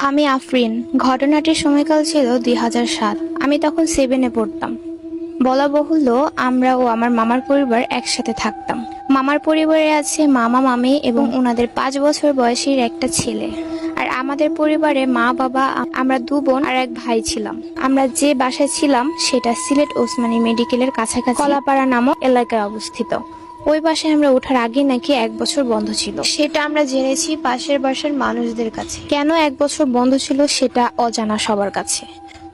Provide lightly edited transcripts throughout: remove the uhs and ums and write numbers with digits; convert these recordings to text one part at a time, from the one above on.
আমি আফরিন। ঘটনাটির সময়কাল ছিল 2007। আমি তখন 7-এ পড়তাম। বলা বাহুল্য, আমরা ও আমার মামার পরিবার একসাথে থাকতাম। মামার পরিবারে আছে মামা মামি এবং ওনাদের 5 বছর বয়সীর একটা ছেলে। আর আমাদের পরিবারে মা বাবা, আমরা 2 বোন আর 1 ভাই ছিলাম। আমরা যে বাসায় ছিলাম সেটা সিলেট ওসমানী মেডিকেলের কাছাকাছি কলাপাড়া নামক এলাকায় অবস্থিত। ওই বাসায় আমরা ওঠার আগে নাকি 1 বছর বন্ধ ছিল, সেটা আমরা জেনেছি পাশের বাসার মানুষদের কাছে। কেন 1 বছর বন্ধ ছিল সেটা অজানা সবার কাছে।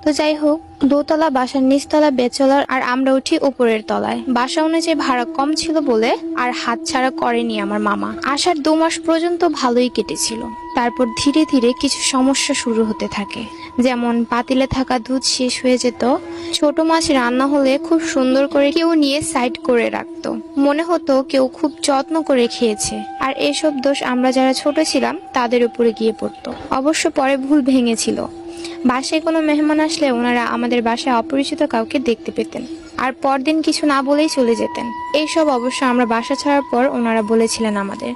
তো যাই হোক, দোতলা বাসার নিচতলা বেচলার আর আমরা উঠি উপরের তলায়। বাসা অনুযায়ী ভাড়া কম ছিল বলে আর হাতছাড়া করেনি আমার মামা। আসার 2 মাস পর্যন্ত ভালোই কেটেছিল। তারপর ধীরে ধীরে কিছু সমস্যা শুরু হতে থাকে। যেমন পাতিলে থাকা দুধ শেষ হয়ে যেত, ছোট মাছ রান্না হলে খুব সুন্দর করে কেউ নিয়ে সাইড করে রাখতো, মনে হতো কেউ খুব যত্ন করে খেয়েছে। আর এসব দোষ আমরা যারা ছোট ছিলাম তাদের উপরে গিয়ে পড়তো। অবশ্য পরে ভুল ভেঙেছিল। বাসায় কোনো মেহমান আসলে ওনারা আমাদের বাসায় অপরিচিত কাউকে দেখতে পেতেন আর পরদিন কিছু না বলেই চলে যেতেন। এইসব অবশ্য আমরা বাসা ছাড়ার পর ওনারা বলেছিলেন আমাদের।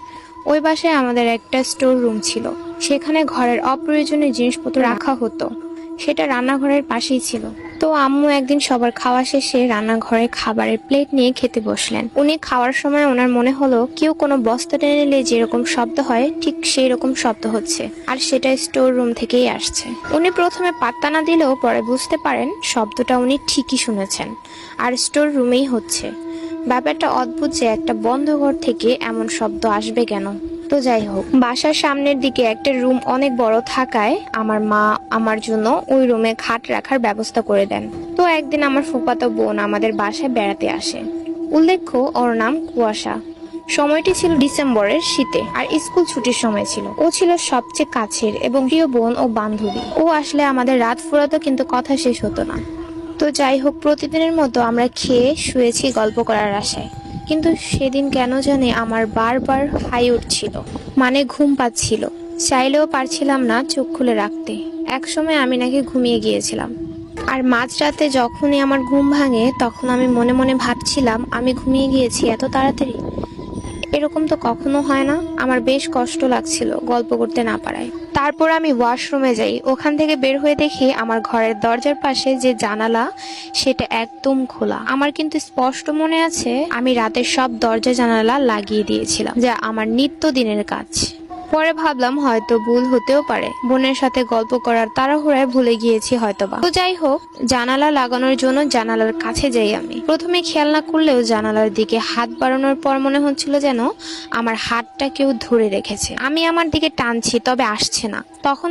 ওই বাসায় আমাদের একটা স্টোর রুম ছিল, সেখানে ঘরের অপ্রয়োজনীয় জিনিসপত্র রাখা হতো। সেটা রান্নাঘরের পাশেই ছিল। তো আম্মু একদিন সবার খাওয়া শেষে রান্নাঘরে খাবারের প্লেট নিয়ে খেতে বসলেন। উনি খাওয়ার সময় ওনার মনে হলো কেউ কোনো বস্তা টেনে নিলে যেরকম শব্দ হয় ঠিক সেই রকম শব্দ হচ্ছে, আর সেটা স্টোর রুম থেকেই আসছে। উনি প্রথমে পাত্তা না দিলেও পরে বুঝতে পারেন শব্দটা উনি ঠিকই শুনেছেন, আর স্টোর রুমেই হচ্ছে। ব্যাপারটা অদ্ভুত যে একটা বন্ধ ঘর থেকে এমন শব্দ আসবে কেন। তো যাই হোক, বাসার সামনের দিকে একটা রুম অনেক বড় থাকায় আমার মা আমার জন্য ওই রুমে খাট রাখার ব্যবস্থা করে দেন। তো একদিন আমার ফুফাতো বোন আমাদের বাসায় বেড়াতে আসে। উল্লেখ্য, ওর নাম কুয়াশা। সময়টি ছিল ডিসেম্বরের শীতে, আর স্কুল ছুটির সময় ছিল। ও ছিল সবচেয়ে কাছের এবং প্রিয় বোন ও বান্ধবী। ও আসলে আমাদের রাত ফুরাতো, কিন্তু কথা শেষ হতো না। তো যাই হোক, প্রতিদিনের মতো আমরা খেয়ে শুয়েছি গল্প করার আশায়। কিন্তু সেদিন কেন জানি আমার বারবার হাই উঠছিল, মানে ঘুম পাচ্ছিল। চাইলেও পারছিলাম না চোখ খুলে রাখতে। একসময় আমি নাকি ঘুমিয়ে গিয়েছিলাম। আর মাঝরাতে যখনই আমার ঘুম ভাঙে তখন আমি মনে মনে ভাবছিলাম আমি ঘুমিয়ে গিয়েছি এত তাড়াতাড়ি। এরকম তো কখনো হয় না। আমার বেশ কষ্ট লাগছিল গল্প করতে না পারায়। তারপর আমি ওয়াশরুমে যাই। ওখান থেকে বের হয়ে দেখি আমার ঘরের দরজার পাশে যে জানালা সেটা একদম খোলা। আমার কিন্তু স্পষ্ট মনে আছে আমি রাতের সব দরজা জানালা লাগিয়ে দিয়েছিলাম, যা আমার নিত্যদিনের কাজ। পরে ভাবলাম হয়তো ভুল হতেও পারে, বোনের সাথে গল্প করার তাড়াহুড়ায় ভুলে গিয়েছি হয়তোবা। তো যাই হোক, জানালা লাগানোর জন্য জানালার কাছে যাই আমি। প্রথমে খেয়াল না করলেও জানালার দিকে হাত বাড়ানোর পর মনে হচ্ছিল যেন আমার হাতটা কেউ ধরে রেখেছে। আমি আমার দিকে টানছি, তবে আসছে না। তখন